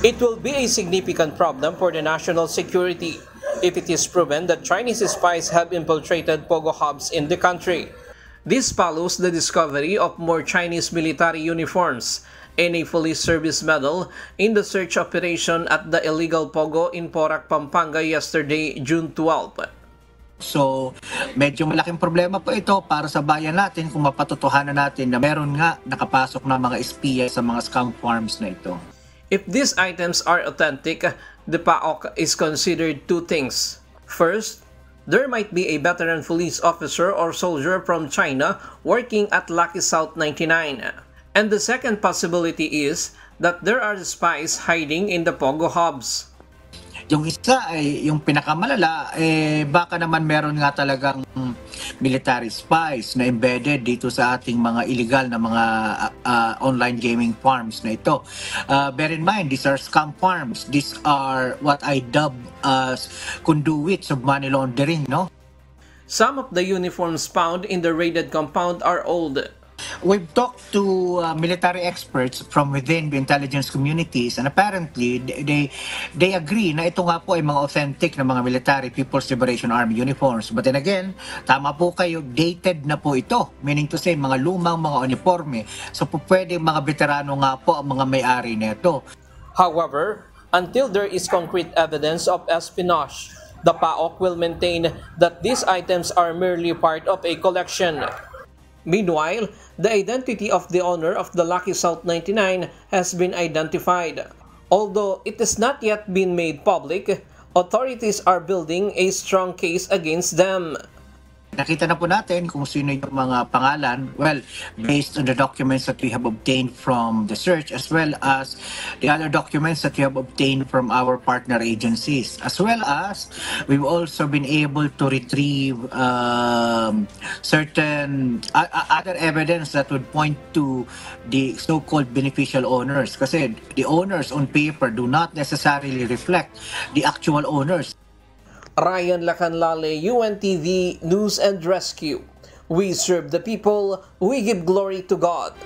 It will be a significant problem for the national security if it is proven that Chinese spies have infiltrated Pogo hubs in the country. This follows the discovery of more Chinese military uniforms and a police service medal in the search operation at the illegal Pogo in Porac, Pampanga yesterday, June 12. So, medyo malaking problema po ito para sa bayan natin kung mapatotohanan natin na meron nga nakapasok na mga espiya sa mga scam farms na ito. If these items are authentic, the PAOK is considered two things. First, there might be a veteran police officer or soldier from China working at Lucky South 99. And the second possibility is that there are spies hiding in the Pogo hubs. Yung isa ay yung pinakamalala, baka naman meron nga talagang military spies na embedded dito sa ating mga illegal na mga online gaming farms na ito. Bear in mind, these are scam farms. These are what I dub as conduits of money laundering, no? Some of the uniforms found in the raided compound are old. We've talked to military experts from within the intelligence communities, and apparently they agree na ito nga po ay mga authentic na mga military People's Liberation Army uniforms. But then again, tama po kayo, dated na po ito. Meaning to say, mga lumang mga uniforme. So po pwede mga veterano nga po ang mga may-ari nito. However, until there is concrete evidence of espionage, the PAOK will maintain that these items are merely part of a collection. Meanwhile, the identity of the owner of the Lucky South 99 has been identified. Although it has not yet been made public, authorities are building a strong case against them. Nakita na po natin kung sino yung mga pangalan, well, based on the documents that we have obtained from the search, as well as the other documents that we have obtained from our partner agencies, as well as we've also been able to retrieve certain other evidence that would point to the so-called beneficial owners, kasi the owners on paper do not necessarily reflect the actual owners. Ryan Lacanlale, UNTV News and Rescue. We serve the people, we give glory to God.